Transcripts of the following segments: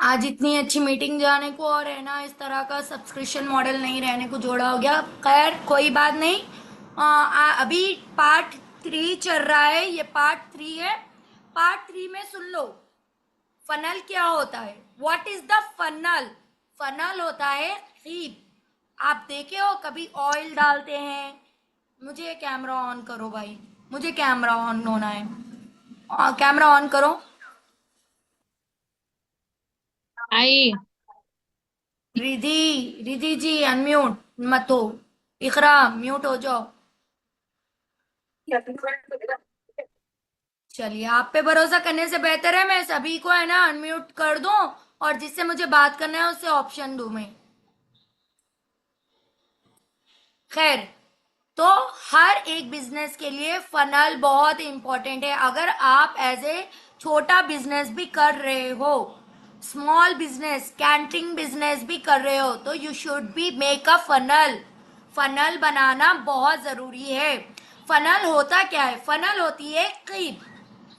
आज इतनी अच्छी मीटिंग जाने को और है ना, इस तरह का सब्सक्रिप्शन मॉडल नहीं रहने को जोड़ा हो गया। खैर कोई बात नहीं। अभी पार्ट 3 चल रहा है, ये पार्ट 3 है। पार्ट 3 में सुन लो, फनल क्या होता है। What is the funnel? Funnel होता है खीर। आप देखे हो कभी ऑयल डालते हैं? मुझे कैमरा ऑन करो भाई, मुझे कैमरा ऑन होना है। कैमरा ऑन करो। आई। रिधि, रिधि जी अनम्यूट मत हो। इकरा म्यूट हो जाओ। चलिए, आप पे भरोसा करने से बेहतर है मैं सभी को है ना अनम्यूट कर दूं, और जिससे मुझे बात करना है उससे ऑप्शन दूं मैं। खैर, तो हर एक बिजनेस के लिए फनल बहुत इंपॉर्टेंट है। अगर आप एज ए छोटा बिजनेस भी कर रहे हो, स्मॉल बिजनेस कैंटीन बिजनेस भी कर रहे हो, तो you should be make a funnel. Funnel बनाना बहुत जरूरी है। फनल होता क्या है? फनल होती है क्रीप।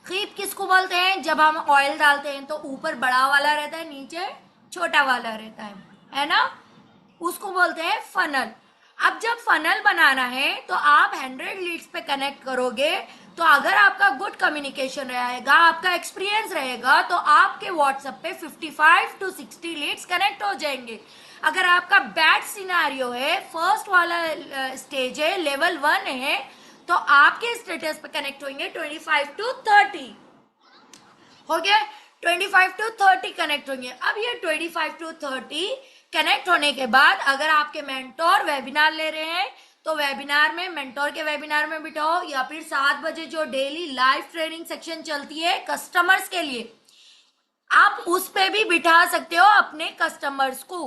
क्रीप किसको बोलते हैं? जब हम ऑयल डालते हैं तो ऊपर बड़ा वाला रहता है, नीचे छोटा वाला रहता है ना? उसको बोलते हैं फनल। अब जब फनल बनाना है तो आप 100 लीड्स पे कनेक्ट करोगे। तो अगर आपका गुड कम्युनिकेशन रहेगा, आपका एक्सपीरियंस रहेगा, तो आपके व्हाट्सएप पे 55 to 60 लीड्स कनेक्ट हो जाएंगे। अगर आपका बैड सिनारियो है, फर्स्ट वाला स्टेज है, लेवल 1 है, तो आपके स्टेटस पे कनेक्ट होंगे 25 to 30। हो गया? 25 to 30 कनेक्ट होंगे। अब ये 25 to 30 कनेक्ट होने के बाद अगर आपके मेंटोर वेबिनार ले रहे हैं, तो वेबिनार में, मेंटोर के वेबिनार में बिठाओ, या फिर 7 बजे जो डेली लाइव ट्रेनिंग सेक्शन चलती है कस्टमर्स के लिए, आप उस पे भी बिठा सकते हो अपने कस्टमर्स को।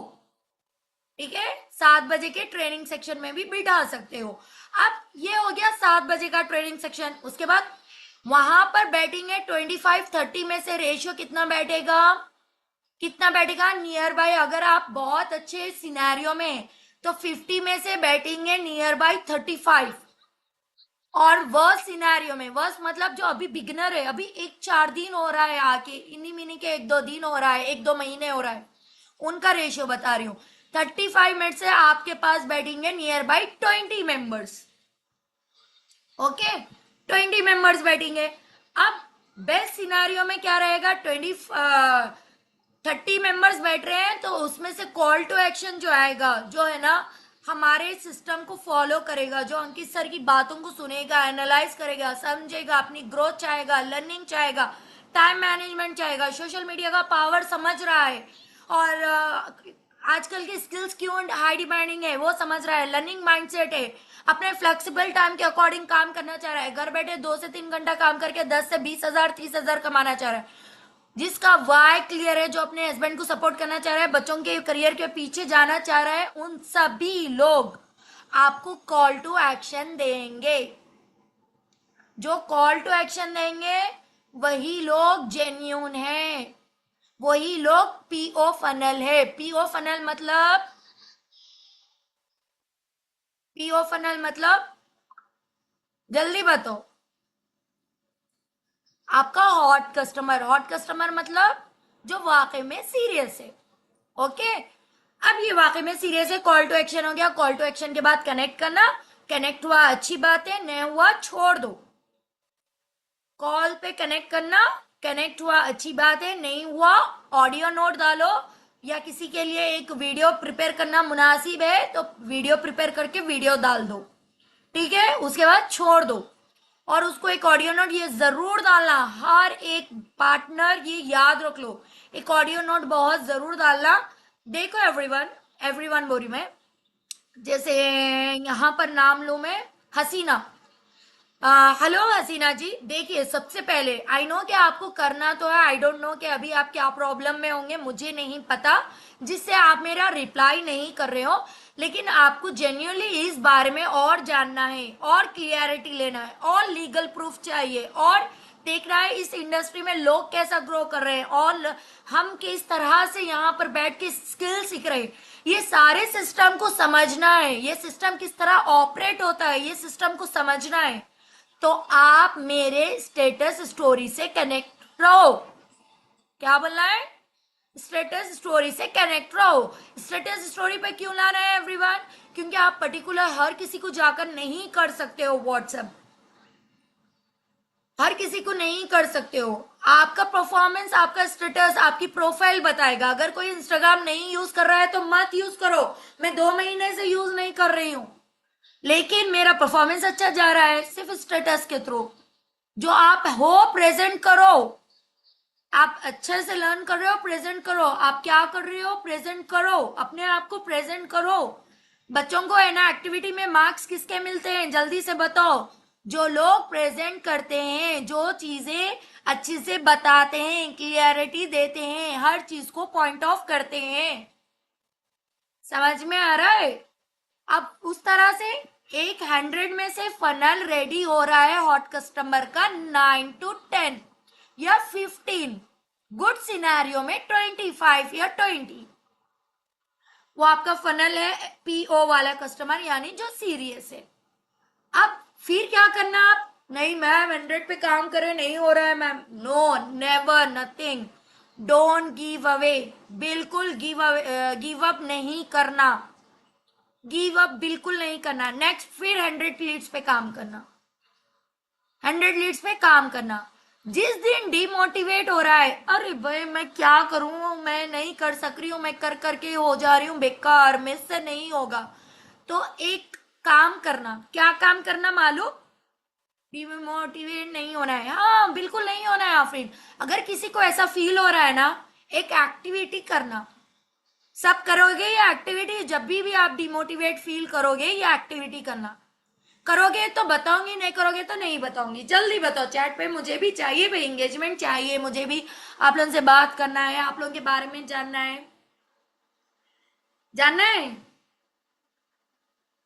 ठीक है, 7 बजे के ट्रेनिंग सेक्शन में भी बिठा सकते हो। अब ये हो गया 7 बजे का ट्रेनिंग सेक्शन। उसके बाद वहां पर बैटिंग है 25-30 में से रेशियो कितना बैठेगा? कितना बैठेगा नियर बाय? अगर आप बहुत अच्छे सिनेरियो में हैं, तो 50 में से बैटिंग है नियर बाय 35। और वर्स सिनेरियो में, वर्स मतलब जो अभी बिगनर है, अभी एक 4 दिन हो रहा है आके, इन्हीं मिनी के 1-2 दिन हो रहा है, 1-2 महीने हो रहा है, उनका रेशियो बता रही हूँ। 35 मिनट से आपके पास बैटिंग है near by 20 members. Okay, 20 members batting है। अब बेस्ट सिनारियो में क्या रहेगा? 30 मेंबर्स बैठ रहे हैं, तो उसमें से कॉल टू एक्शन जो आएगा, जो है ना, हमारे सिस्टम को फॉलो करेगा, जो अंकित सर की बातों को सुनेगा, एनालाइज करेगा, समझेगा, अपनी ग्रोथ चाहेगा, लर्निंग चाहेगा, टाइम मैनेजमेंट चाहेगा, सोशल मीडिया का पावर समझ रहा है, और आजकल की स्किल्स क्यों हाई डिमांडिंग है वो समझ रहा है, लर्निंग माइंडसेट है, अपने फ्लेक्सिबल टाइम के अकॉर्डिंग काम करना चाह रहा है, घर बैठे 2 से 3 घंटा काम करके 10 से 20 हजार 30 हजार कमाना चाह रहा है, जिसका वाई क्लियर है, जो अपने हस्बैंड को सपोर्ट करना चाह रहा है, बच्चों के करियर के पीछे जाना चाह रहा है, उन सभी लोग आपको कॉल टू एक्शन देंगे। जो कॉल टू एक्शन देंगे वही लोग जेन्यून हैं, वही लोग पीओ फनल है। पीओ फनल मतलब, पीओ फनल मतलब, जल्दी बताओ। आपका हॉट कस्टमर, हॉट कस्टमर मतलब जो वाकई में सीरियस है। ओके, अब ये वाकई में सीरियस है, कॉल टू एक्शन हो गया। कॉल टू एक्शन के बाद कनेक्ट करना, कनेक्ट हुआ अच्छी बात है, नहीं हुआ छोड़ दो। कॉल पे कनेक्ट करना, कनेक्ट हुआ अच्छी बात है, नहीं हुआ ऑडियो नोट डालो, या किसी के लिए एक वीडियो प्रिपेयर करना मुनासिब है तो वीडियो प्रिपेयर करके वीडियो डाल दो। ठीक है, उसके बाद छोड़ दो। और उसको एक ऑडियो नोट ये जरूर डालना, हर एक पार्टनर ये याद रख लो, एक ऑडियो नोट बहुत जरूर डालना। देखो एवरीवन, एवरीवन बोली मैं, जैसे यहाँ पर नाम लू मैं, हसीना। हेलो हसीना जी, देखिए सबसे पहले आई नो कि आपको करना तो है, आई डोंट नो कि अभी आप क्या प्रॉब्लम में होंगे, मुझे नहीं पता, जिससे आप मेरा रिप्लाई नहीं कर रहे हो, लेकिन आपको जेन्युइनली इस बारे में और जानना है, और क्लियरिटी लेना है, और लीगल प्रूफ चाहिए, और देखना है इस इंडस्ट्री में लोग कैसा ग्रो कर रहे हैं, और हम किस तरह से यहाँ पर बैठ के स्किल सीख रहे हैं। ये सारे सिस्टम को समझना है, ये सिस्टम किस तरह ऑपरेट होता है, ये सिस्टम को समझना है। तो आप मेरे स्टेटस स्टोरी से कनेक्ट रहो। क्या बोलना है? स्टेटस स्टोरी से कनेक्ट रहो। स्टेटस स्टोरी पे क्यों ला रहे हैं एवरीवन? क्योंकि आप पर्टिकुलर हर किसी को जाकर नहीं कर सकते हो व्हाट्सएप, हर किसी को नहीं कर सकते हो। आपका परफॉर्मेंस, आपका स्टेटस, आपकी प्रोफाइल बताएगा। अगर कोई इंस्टाग्राम नहीं यूज कर रहा है तो मत यूज करो। मैं 2 महीने से यूज नहीं कर रही हूं, लेकिन मेरा परफॉर्मेंस अच्छा जा रहा है सिर्फ स्टेटस के थ्रू। जो आप हो प्रेजेंट करो। आप अच्छे से लर्न कर रहे हो, प्रेजेंट करो। आप क्या कर रहे हो, प्रेजेंट करो। अपने आप को प्रेजेंट करो। बच्चों को है ना एक्टिविटी में मार्क्स किसके मिलते हैं, जल्दी से बताओ? जो लोग प्रेजेंट करते हैं, जो चीजें अच्छे से बताते हैं, क्लियरिटी देते हैं, हर चीज को पॉइंट ऑफ करते हैं। समझ में आ रहा है? अब उस तरह से एक 100 में से फनल रेडी हो रहा है हॉट कस्टमर का 9 to 10 या 15, गुड सिनेरियो में 25 या 20। वो आपका फनल है पीओ वाला कस्टमर, यानी जो सीरियस है। अब फिर क्या करना आप? नहीं मैम 100 पे काम करे, नहीं हो रहा है ma'am. No, never, nothing. Don't give away. बिल्कुल गिव अप नहीं करना। गिव अप बिल्कुल नहीं करना। नेक्स्ट फिर 100 लीड्स पे काम करना। 100 लीड्स पे काम करना। जिस दिन डिमोटिवेट हो रहा है, अरे भाई मैं क्या करूं, मैं नहीं कर सक रही हूं, मैं कर करके हो जा रही हूं बेकार, मुझसे नहीं होगा, तो एक काम करना। क्या काम करना मालूम? डिमोटिवेट नहीं होना है। हाँ बिल्कुल नहीं होना है आफरीन। अगर किसी को ऐसा फील हो रहा है ना, एक एक्टिविटी करना। सब करोगे ये एक्टिविटी? जब भी आप डिमोटिवेट फील करोगे ये एक्टिविटी करना। करोगे तो बताऊंगी, नहीं करोगे तो नहीं बताऊंगी। जल्दी बताओ चैट पे, मुझे भी चाहिए भाई, एंगेजमेंट चाहिए। मुझे भी आप लोगों से बात करना है, आप लोगों के बारे में जानना है। जानना है?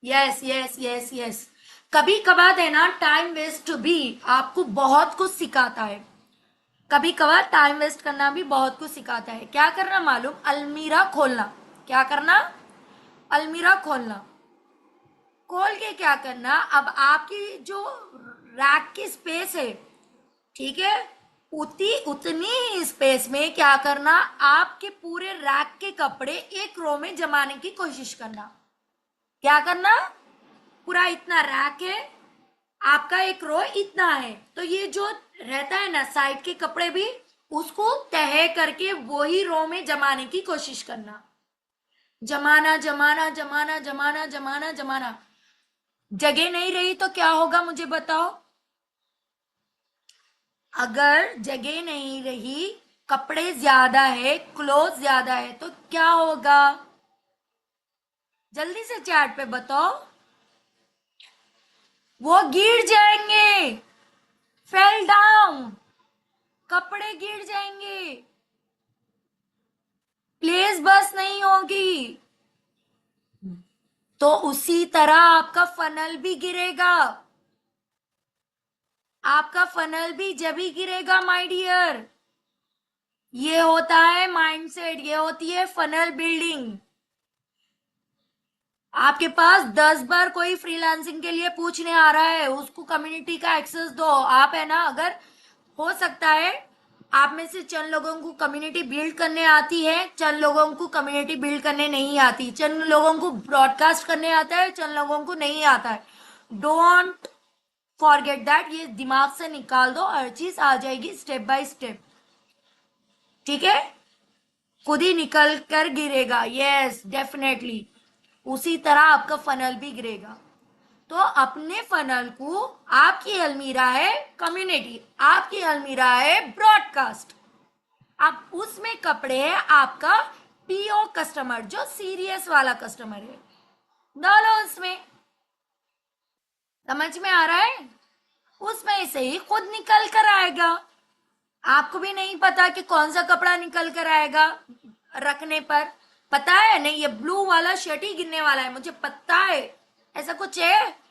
Yes yes yes yes. कभी कभार है ना टाइम वेस्ट भी आपको बहुत कुछ सिखाता है। कभी कभार टाइम वेस्ट करना भी बहुत कुछ सिखाता है। क्या करना मालूम? अलमीरा खोलना। क्या करना? अलमीरा खोलना। खोल के क्या करना, अब आपकी जो रैक की स्पेस है, ठीक है, उतनी उतनी ही स्पेस में क्या करना, आपके पूरे रैक के कपड़े एक रो में जमाने की कोशिश करना। क्या करना? पूरा इतना रैक है, आपका एक रो इतना है, तो ये जो रहता है ना साइड के कपड़े भी, उसको तह करके वही रो में जमाने की कोशिश करना। जमाना जमाना जमाना जमाना जमाना जमाना। जगह नहीं रही तो क्या होगा मुझे बताओ? अगर जगह नहीं रही, कपड़े ज्यादा है, क्लोथ ज्यादा है, तो क्या होगा? जल्दी से चैट पे बताओ। वो गिर जाएंगे। Fell down. कपड़े गिर जाएंगे। प्लेस बस नहीं होगी। तो उसी तरह आपका फनल भी गिरेगा। आपका फनल भी जब ही गिरेगा माय डियर। ये होता है माइंडसेट, ये होती है फनल बिल्डिंग। आपके पास 10 बार कोई फ्रीलांसिंग के लिए पूछने आ रहा है, उसको कम्युनिटी का एक्सेस दो। आप है ना, अगर हो सकता है आप में से चंद लोगों को कम्युनिटी बिल्ड करने आती है, चंद लोगों को कम्युनिटी बिल्ड करने नहीं आती, चंद लोगों को ब्रॉडकास्ट करने आता है, चंद लोगों को नहीं आता है। Don't forget that. ये दिमाग से निकाल दो, हर चीज आ जाएगी स्टेप बाय स्टेप। ठीक है? खुद ही निकल कर गिरेगा। Yes definitely. उसी तरह आपका फनल भी गिरेगा। तो अपने फनल को, आपकी अलमीरा है कम्युनिटी, आपकी अलमीरा है ब्रॉडकास्ट। अब उसमें कपड़े है आपका पीओ कस्टमर, जो सीरियस वाला कस्टमर है। डालो उसमें। समझ में आ रहा है? उसमें से ही खुद निकल कर आएगा। आपको भी नहीं पता कि कौन सा कपड़ा निकल कर आएगा रखने पर। पता है नहीं, ये ब्लू वाला शर्ट ही गिरने वाला है, मुझे पता है। ऐसा कुछ है?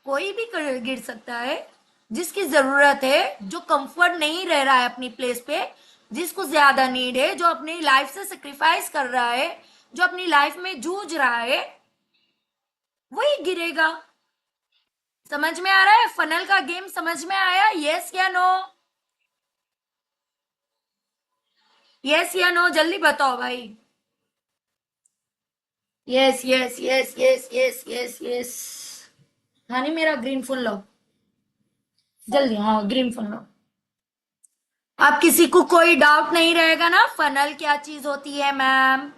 कोई भी गिर सकता है। जिसकी जरूरत है, जो कंफर्ट नहीं रह रहा है अपनी प्लेस पे, जिसको ज्यादा नीड है, जो अपनी लाइफ से सेक्रीफाइस कर रहा है, जो अपनी लाइफ में जूझ रहा है, वही गिरेगा। समझ में आ रहा है? फनल का गेम समझ में आया? यस या नो? यस या नो जल्दी बताओ भाई। Yes yes yes yes yes yes yes. हाँ नहीं, मेरा ग्रीन फुल लो जल्दी, हाँ ग्रीन फुल लो। अब किसी को कोई डाउट नहीं रहेगा ना, फनल क्या चीज होती है मैम,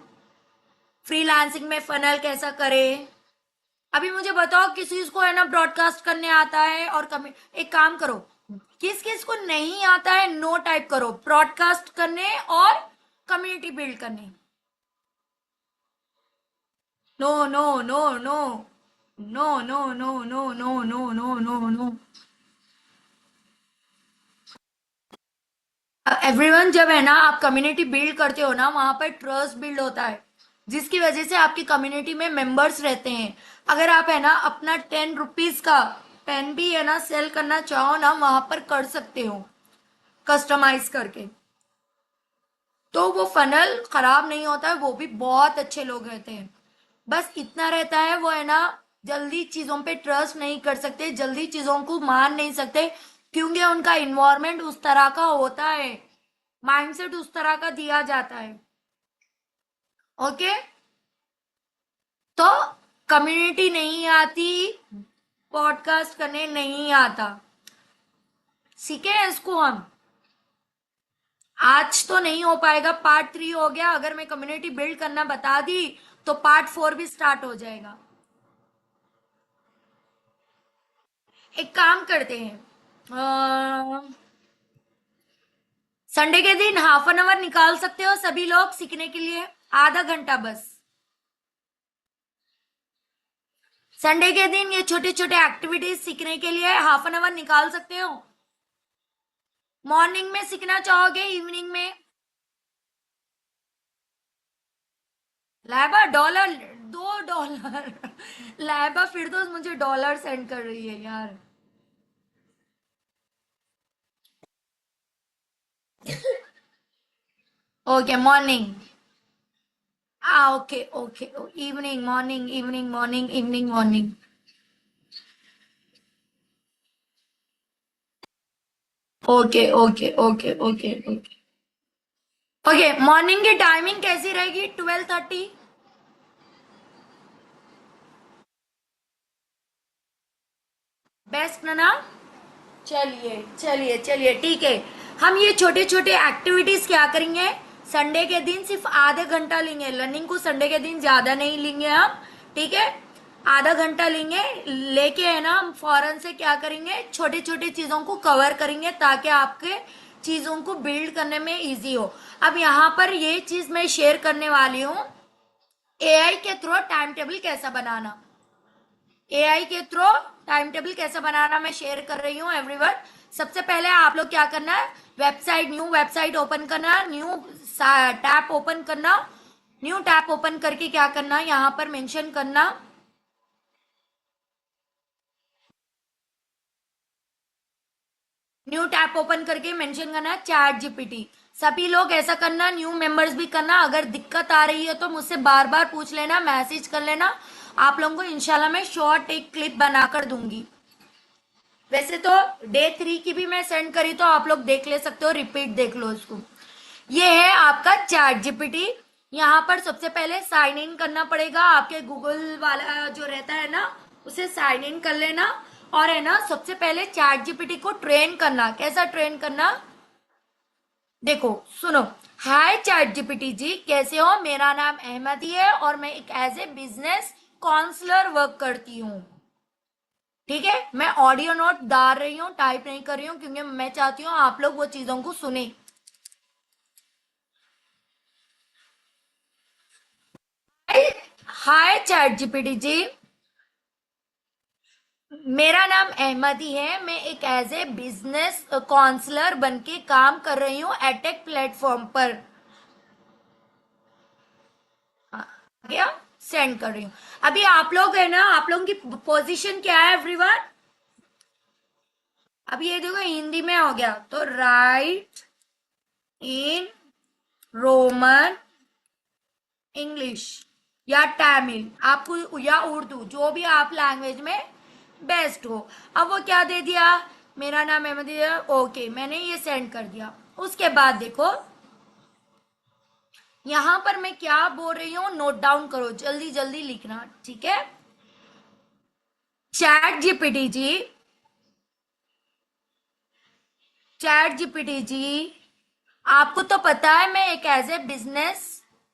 फ्रीलांसिंग में फनल कैसा करे। अभी मुझे बताओ किसी को है ना ब्रॉडकास्ट करने आता है और एक काम करो, किस किस को नहीं आता है नो टाइप करो, ब्रॉडकास्ट करने और कम्युनिटी बिल्ड करने। No no no no no no no no no no no no no. Everyone, जब है ना आप कम्युनिटी बिल्ड करते हो ना, वहां पर ट्रस्ट बिल्ड होता है, जिसकी वजह से आपकी कम्युनिटी में मेंबर्स रहते हैं। अगर आप है ना अपना 10 रुपीज का पेन भी है ना सेल करना चाहो ना, वहां पर कर सकते हो कस्टमाइज करके। तो वो फनल खराब नहीं होता है, वो भी बहुत अच्छे लोग रहते हैं। बस इतना रहता है, वो है ना जल्दी चीजों पे ट्रस्ट नहीं कर सकते, जल्दी चीजों को मान नहीं सकते, क्योंकि उनका इन्वायरमेंट उस तरह का होता है, माइंडसेट उस तरह का दिया जाता है। ओके, तो कम्युनिटी नहीं आती, पॉडकास्ट करने नहीं आता, सीखे हैं इसको हम। आज तो नहीं हो पाएगा, पार्ट 3 हो गया, अगर मैं कम्युनिटी बिल्ड करना बता दी तो पार्ट 4 भी स्टार्ट हो जाएगा। एक काम करते हैं, संडे के दिन ½ निकाल सकते हो सभी लोग सीखने के लिए, आधा घंटा बस। संडे के दिन ये छोटे छोटे एक्टिविटीज सीखने के लिए ½ निकाल सकते हो। मॉर्निंग में सीखना चाहोगे, इवनिंग में? लाइबा डॉलर, $2। लाइबा फिर तो मुझे डॉलर सेंड कर रही है यार। Okay morning, okay okay, evening morning, evening morning, evening morning. Okay okay okay okay okay okay. Morning की टाइमिंग कैसी रहेगी? 12:30? बेस्ट ना? चलिए चलिए चलिए, ठीक है। हम ये छोटे छोटे एक्टिविटीज क्या करेंगे, संडे के दिन सिर्फ आधे घंटा लेंगे, लर्निंग को संडे के दिन ज्यादा नहीं लेंगे हम, ठीक है। आधा घंटा लेंगे, लेके है ना हम फौरन से क्या करेंगे, छोटे छोटे चीजों को कवर करेंगे ताकि आपके चीजों को बिल्ड करने में इजी हो। अब यहाँ पर ये चीज मैं शेयर करने वाली हूँ, एआई के थ्रू टाइम टेबल कैसा बनाना। एआई के थ्रू टाइम टेबल कैसे बनाना मैं शेयर कर रही हूँ एवरीवन। सबसे पहले आप लोग क्या करना है, वेबसाइट, न्यू वेबसाइट ओपन करना, न्यू टैब ओपन करना। न्यू टैब ओपन करके क्या करना, यहाँ पर मेंशन करना, न्यू टैब ओपन करके मेंशन करना चैट जीपीटी। सभी लोग ऐसा करना, न्यू मेंबर्स भी करना। अगर दिक्कत आ रही है तो मुझसे बार बार पूछ लेना, मैसेज कर लेना, आप लोगों को इंशाल्लाह मैं शॉर्ट एक क्लिप बनाकर दूंगी। वैसे तो डे 3 की भी मैं सेंड करी तो आप लोग देख ले सकते हो, रिपीट देख लो इसको। ये है आपका चैट जीपीटी। यहाँ पर सबसे पहले साइन इन करना पड़ेगा, आपके गूगल वाला जो रहता है ना उसे साइन इन कर लेना। और है ना सबसे पहले चैट जीपीटी को ट्रेन करना। कैसा ट्रेन करना, देखो सुनो। हाय चैट जीपीटी जी, कैसे हो? मेरा नाम अहमदी है और मैं एक as a business counsellor work करती हूँ। ठीक है, मैं ऑडियो नोट डाल रही हूँ, टाइप नहीं कर रही हूँ, क्योंकि मैं चाहती हूँ आप लोग वो चीजों को सुने। हाय चैट जीपीटी जी, मेरा नाम अहमदी है, मैं एक एज ए बिजनेस काउंसलर बन के काम कर रही हूँ एटेक प्लेटफॉर्म पर। आ गया, सेंड कर रही हूँ। अभी आप लोग है ना, आप लोगों की पोजीशन क्या है एवरीवन? अभी ये देखो हिंदी में हो गया, तो राइट इन रोमन इंग्लिश या तमिल, आपको या उर्दू, जो भी आप लैंग्वेज में बेस्ट हो। अब वो क्या दे दिया, मेरा नाम अहमदी है, ओके मैंने ये सेंड कर दिया। उसके बाद देखो यहां पर मैं क्या बोल रही हूँ नोट डाउन करो, जल्दी जल्दी लिखना, ठीक है। चैट जीपीटी जी, चैट जीपीटी जी, आपको तो पता है मैं एक एज ए बिजनेस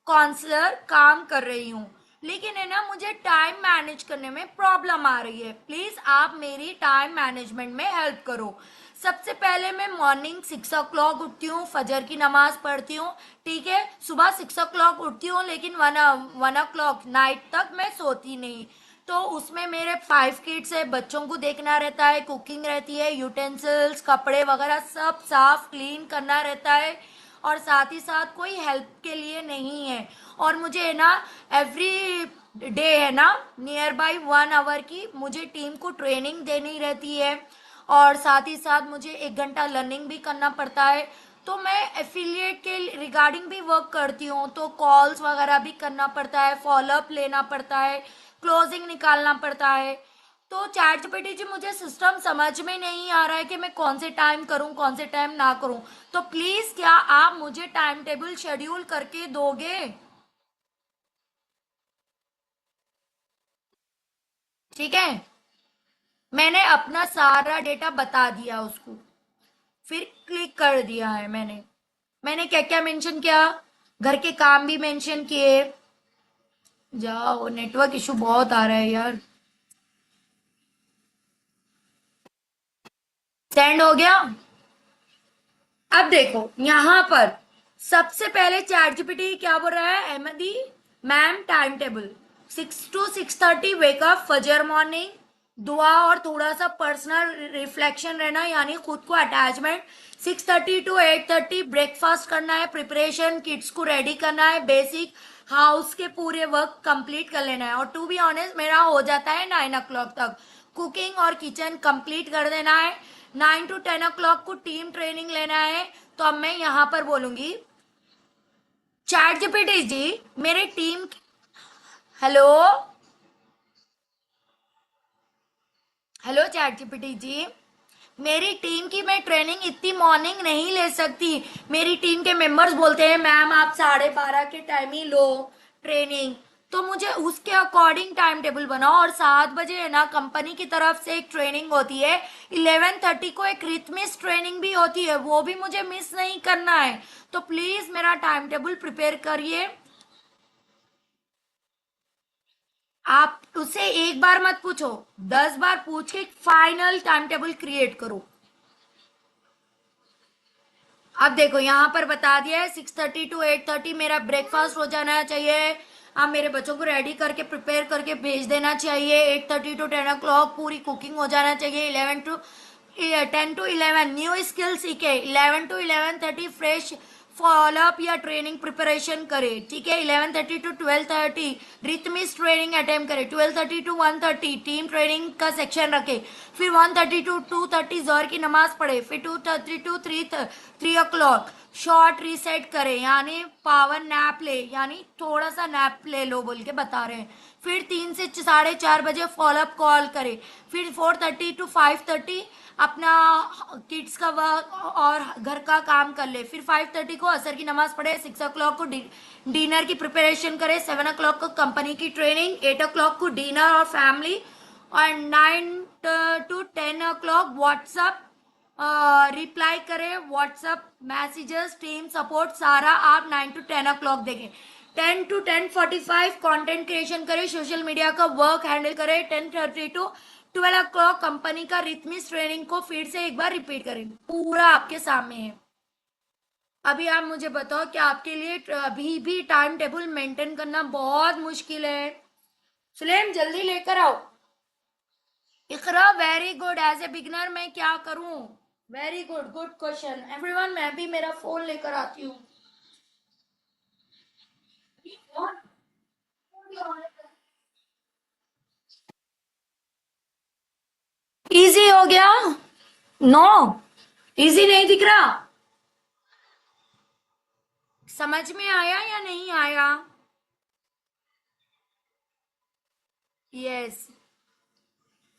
काउंसलर काम कर रही हूँ, लेकिन है ना मुझे टाइम मैनेज करने में प्रॉब्लम आ रही है। प्लीज आप मेरी टाइम मैनेजमेंट में हेल्प करो। सबसे पहले मैं मॉर्निंग 6 o'clock उठती हूँ, फजर की नमाज पढ़ती हूँ, ठीक है। सुबह 6 o'clock उठती हूँ, लेकिन 1 o'clock नाइट तक मैं सोती नहीं। तो उसमें मेरे 5 kids है, बच्चों को देखना रहता है, कुकिंग रहती है, यूटेंसिल्स कपड़े वगैरह सब साफ क्लीन करना रहता है, और साथ ही साथ कोई हेल्प के लिए नहीं है। और मुझे है ना एवरी डे है ना नियर बाई 1 hour की मुझे टीम को ट्रेनिंग देनी रहती है, और साथ ही साथ मुझे 1 घंटा लर्निंग भी करना पड़ता है। तो मैं एफिलिएट के रिगार्डिंग भी वर्क करती हूँ, तो कॉल्स वगैरह भी करना पड़ता है, फॉलोअप लेना पड़ता है, क्लोजिंग निकालना पड़ता है। तो चैट जीपीटी जी मुझे सिस्टम समझ में नहीं आ रहा है कि मैं कौन से टाइम करूं कौन से टाइम ना करूं। तो प्लीज क्या आप मुझे टाइम टेबल शेड्यूल करके दोगे? ठीक है, मैंने अपना सारा डेटा बता दिया उसको, फिर क्लिक कर दिया है मैंने। मैंने क्या क्या मेंशन किया, घर के काम भी मेंशन किए। जाओ, नेटवर्क इशू बहुत आ रहा है यार। सेंड हो गया। अब देखो यहां पर सबसे पहले चैट जीपीटी क्या बोल रहा है, Ahmadi ma'am time table 6 to 6:30 wake up, फजर मॉर्निंग, दुआ और थोड़ा सा पर्सनल रिफ्लेक्शन रहना यानी खुद को अटैचमेंट। 6:30 to 8:30 ब्रेकफास्ट करना है, प्रिपरेशन किड्स को रेडी करना है, बेसिक हाउस के पूरे वर्क कंप्लीट कर लेना है, और टू बी ऑनेस्ट मेरा हो जाता है 9 o'clock तक। कुकिंग और किचन कंप्लीट कर देना है। 9 to 10 o'clock को टीम ट्रेनिंग लेना है। तो अब मैं यहां पर बोलूंगी, चैट जीपीटी जी मेरे team, hello, hello chat GPT ji, मेरी टीम की मैं ट्रेनिंग इतनी मॉर्निंग नहीं ले सकती। मेरी टीम के मेंबर्स बोलते हैं मैम आप 12:30 के टाइम ही लो ट्रेनिंग। तो मुझे उसके अकॉर्डिंग टाइम टेबल बनाओ। और 7 बजे है ना कंपनी की तरफ से एक ट्रेनिंग होती है, 11:30 को एक रिथमिस ट्रेनिंग भी होती है, वो भी मुझे मिस नहीं करना है। तो प्लीज मेरा टाइम टेबल प्रिपेयर करिए। आप उसे एक बार मत पूछो, 10 बार पूछ के फाइनल टाइम टेबल क्रिएट करो। अब देखो यहाँ पर बता दिया है 6:30 to 8:30 मेरा ब्रेकफास्ट हो जाना चाहिए। आप मेरे बच्चों को रेडी करके प्रिपेयर करके भेज देना चाहिए। 8:30 to 10 o'clock पूरी कुकिंग हो जाना चाहिए। 10 to 11 न्यू स्किल सीखे। 11 to 11:30 फ्रेश फॉलोअप या ट्रेनिंग प्रिपरेशन करे, ठीक है। 11:30 to 12:30 रिथमिस ट्रेनिंग अटेम्प्ट करे। 12:30 to 1:30 टीम ट्रेनिंग का सेक्शन रखे। फिर 1:30 to 2:30 जोहर की नमाज पढ़े। फिर 2:30 to 3 o'clock शॉर्ट रीसेट करे, यानी पावर नैप ले, यानी थोड़ा सा नैप ले लो बोल के बता रहे हैं। फिर 3 से 4:30 बजे फॉलोअप कॉल करे। फिर 4:30 to 5:30 अपना किड्स का वर्क और घर का काम कर ले। फिर 5:30 को असर की नमाज पढ़े। 6 o'clock को डिनर की प्रिपरेशन करे। 7 o'clock को कंपनी की ट्रेनिंग। 8 o'clock को डिनर और फैमिली। और 9 to 10 o'clock व्हाट्सअप रिप्लाई करें, व्हाट्सअप मैसेजेस टीम सपोर्ट सारा आप 9 to 10 o'clock देखें। 10 to 10:45 कंटेंट क्रिएशन करें, सोशल मीडिया का वर्क हैंडल करें। 10:30 to 12 o'clock कंपनी का रिथमिस ट्रेनिंग को फिर से एक बार रिपीट करें। पूरा आपके सामने है। अभी आप मुझे बताओ कि आपके लिए अभी भी टाइम टेबल मेंटेन करना बहुत मुश्किल है? सुलेम जल्दी लेकर आओ। Iqra very good, as a beginner मैं क्या करूं? Very good, good question everyone. मैं भी मेरा फोन लेकर आती हूँ। इजी हो गया? नो, इजी नहीं दिख रहा। समझ में आया या नहीं आया? यस,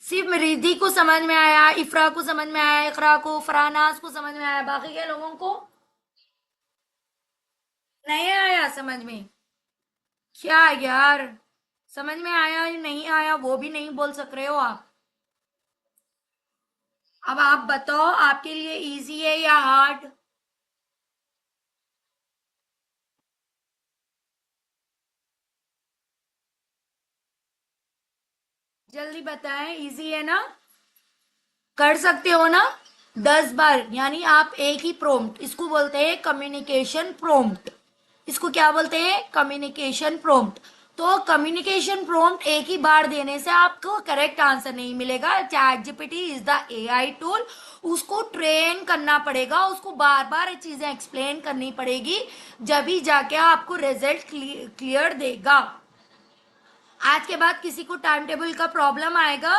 सिर्फ रिद्धि को समझ में आया, इफ्रा को समझ में आया, इकरा को, फरानाज को समझ में आया, बाकी के लोगों को नहीं आया समझ में? क्या यार, समझ में आया या नहीं आया वो भी नहीं बोल सक रहे हो आप। अब आप बताओ आपके लिए इजी है या हार्ड। जल्दी बताएं, इजी है ना? कर सकते हो ना? 10 बार, यानी आप एक ही प्रोम्प्ट, इसको बोलते हैं कम्युनिकेशन प्रोम्प्ट। इसको क्या बोलते हैं? Communication prompt. तो कम्युनिकेशन प्रोम्प्ट एक ही बार देने से आपको करेक्ट आंसर नहीं मिलेगा। Chat GPT is the AI tool. उसको ट्रेन करना पड़ेगा, उसको बार बार चीजें एक्सप्लेन करनी पड़ेगी, जब ही जाके आपको रिजल्ट क्लियर देगा। आज के बाद किसी को टाइम टेबल का प्रॉब्लम आएगा?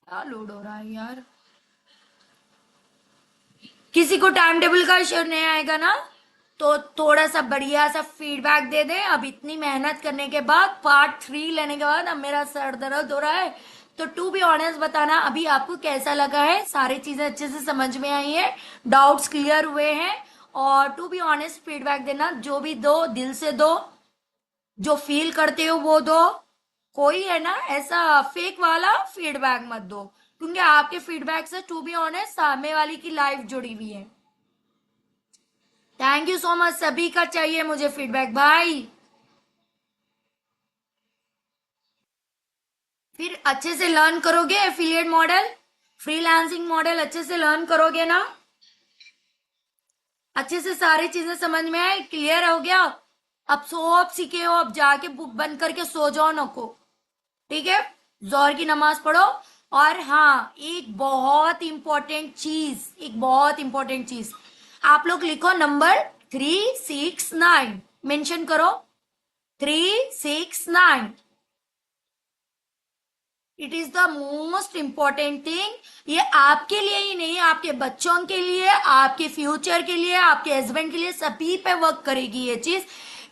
क्या लोड हो रहा है यार। किसी को टाइम टेबल का इश्यू नहीं आएगा ना? तो थोड़ा सा बढ़िया सा फीडबैक दे दें। अब इतनी मेहनत करने के बाद, पार्ट 3 लेने के बाद, अब मेरा सर दर्द हो रहा है। तो टू बी ऑनेस्ट बताना अभी आपको कैसा लगा है, सारी चीजें अच्छे से समझ में आई है, डाउट्स क्लियर हुए हैं? और टू बी ऑनेस्ट फीडबैक देना, जो भी दो दिल से दो, जो फील करते हो वो दो। कोई है ना ऐसा फेक वाला फीडबैक मत दो, क्योंकि आपके फीडबैक से टू बी ऑनेस्ट सामने वाली की लाइफ जुड़ी हुई है। थैंक यू सो मच, सभी का चाहिए मुझे फीडबैक भाई। फिर अच्छे से लर्न करोगे एफिलिएट मॉडल, फ्रीलांसिंग मॉडल अच्छे से लर्न करोगे ना? अच्छे से सारी चीजें समझ में आए, क्लियर हो गया? अब सो, अब सीखे हो, अब जाके बुक बंद करके सो जाओ नको। ठीक है, जोहर की नमाज पढ़ो। और हाँ, एक बहुत इंपॉर्टेंट चीज, एक बहुत इंपॉर्टेंट चीज, आप लोग लिखो नंबर 369, मेंशन करो 369। It is the most important thing. ये आपके लिए ही नहीं, आपके बच्चों के लिए, आपके फ्यूचर के लिए, आपके हस्बैंड के लिए, सभी पे वर्क करेगी ये चीज।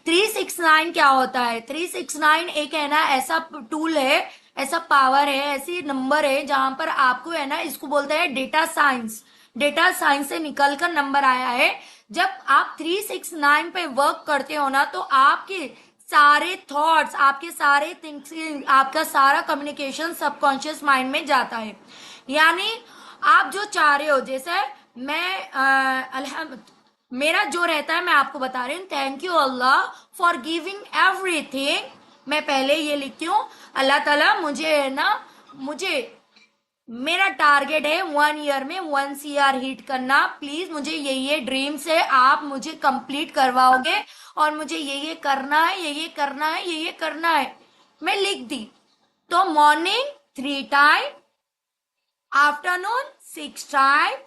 369 क्या होता है? 369 एक है ना ऐसा टूल है, ऐसा पावर है, ऐसी नंबर है जहां पर आपको है ना, इसको बोलते हैं डेटा साइंस। डेटा साइंस से निकलकर नंबर आया है। जब आप 369 पे वर्क करते हो ना, तो आपके सारे थॉट्स, आपके सारे थिंकिंग, आपका सारा कम्युनिकेशन सबकॉन्शियस माइंड में जाता है। यानी आप जो चाह रहे हो, जैसे मैं अल्हम्द मेरा जो रहता है मैं आपको बता रही हूँ, thank you Allah for giving everything. मैं पहले ये लिखती हूँ, अल्लाह ताला मुझे है ना, मुझे, मेरा टारगेट है 1 ईयर में 1 CR हिट करना। प्लीज मुझे ये ड्रीम्स है, आप मुझे कंप्लीट करवाओगे, और मुझे ये करना है, ये करना है, ये करना है। मैं लिख दी। तो morning 3 time, afternoon 6 time,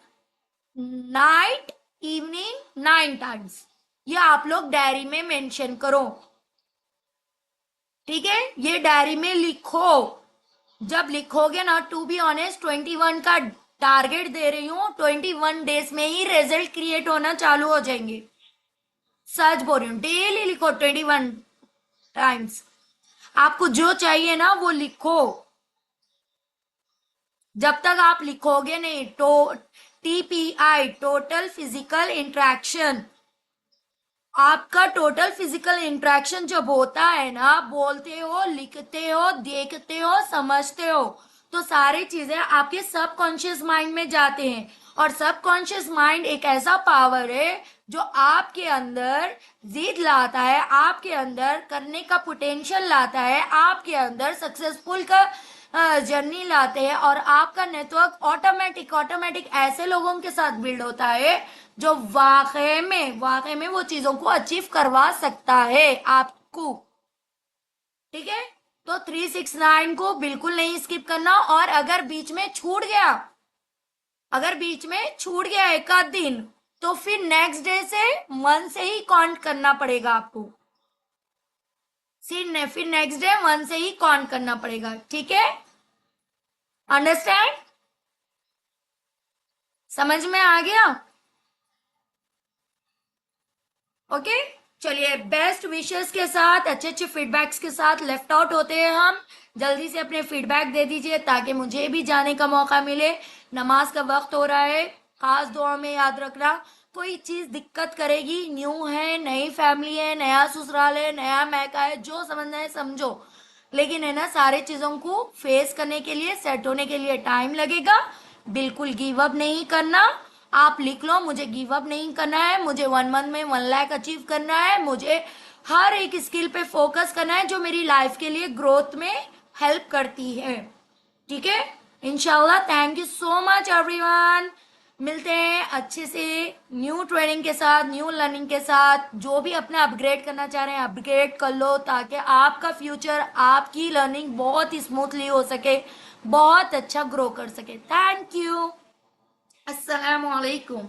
night, evening 9 times. ये आप लोग डायरी में मेंशन करो। ठीक है, ये डायरी में लिखो। जब लिखोगे ना, टू बी ऑनेस्ट 21 का टारगेट दे रही हूँ, 21 डेज में ही रिजल्ट क्रिएट होना चालू हो जाएंगे। सच बोल रही हूँ, डेली लिखो 21 टाइम्स। आपको जो चाहिए ना वो लिखो। जब तक आप लिखोगे नहीं, TPI, टोटल फिजिकल इंट्रैक्शन, आपका टोटल फिजिकल इंट्रैक्शन जब होता है ना, बोलते हो, लिखते हो, देखते हो, समझते हो, तो सारी चीजें आपके सबकॉन्शियस माइंड में जाते हैं। और सबकॉन्शियस माइंड एक ऐसा पावर है जो आपके अंदर जिद लाता है, आपके अंदर करने का पोटेंशियल लाता है, आपके अंदर सक्सेसफुल का जर्नी लाते हैं, और आपका नेटवर्क ऑटोमेटिक ऑटोमेटिक ऐसे लोगों के साथ बिल्ड होता है जो वाकई में वो चीजों को अचीव करवा सकता है आपको। ठीक है, तो 369 को बिल्कुल नहीं स्किप करना। और अगर बीच में छूट गया, अगर बीच में छूट गया एक आध दिन, तो फिर नेक्स्ट डे से मन से ही काउंट करना पड़ेगा आपको। फिर नेक्स्ट डे मन से ही काउंट करना पड़ेगा। ठीक है, अंडरस्टैंड? समझ में आ गया? ओके, चलिए, बेस्ट विशेस के साथ, अच्छे अच्छे फीडबैक्स के साथ लेफ्ट आउट होते हैं हम। जल्दी से अपने फीडबैक दे दीजिए ताकि मुझे भी जाने का मौका मिले। नमाज का वक्त हो रहा है, खास दुआ में याद रखना, कोई चीज दिक्कत करेगी, न्यू है, नई फैमिली है, नया ससुराल है, नया मैका है, जो समझना है समझो, लेकिन है ना सारे चीजों को फेस करने के लिए, सेट होने के लिए टाइम लगेगा। बिल्कुल गिव अप नहीं करना। आप लिख लो, मुझे गिव अप नहीं करना है, मुझे 1 मंथ में 1 लाख अचीव करना है, मुझे हर एक स्किल पे फोकस करना है जो मेरी लाइफ के लिए ग्रोथ में हेल्प करती है। ठीक है, इंशाल्लाह। Thank you so much everyone. मिलते हैं अच्छे से न्यू ट्रेनिंग के साथ, न्यू लर्निंग के साथ। जो भी अपना अपग्रेड करना चाह रहे हैं अपग्रेड कर लो, ताकि आपका फ्यूचर, आपकी लर्निंग बहुत ही स्मूथली हो सके, बहुत अच्छा ग्रो कर सके। Thank you. अस्सलाम वालेकुम।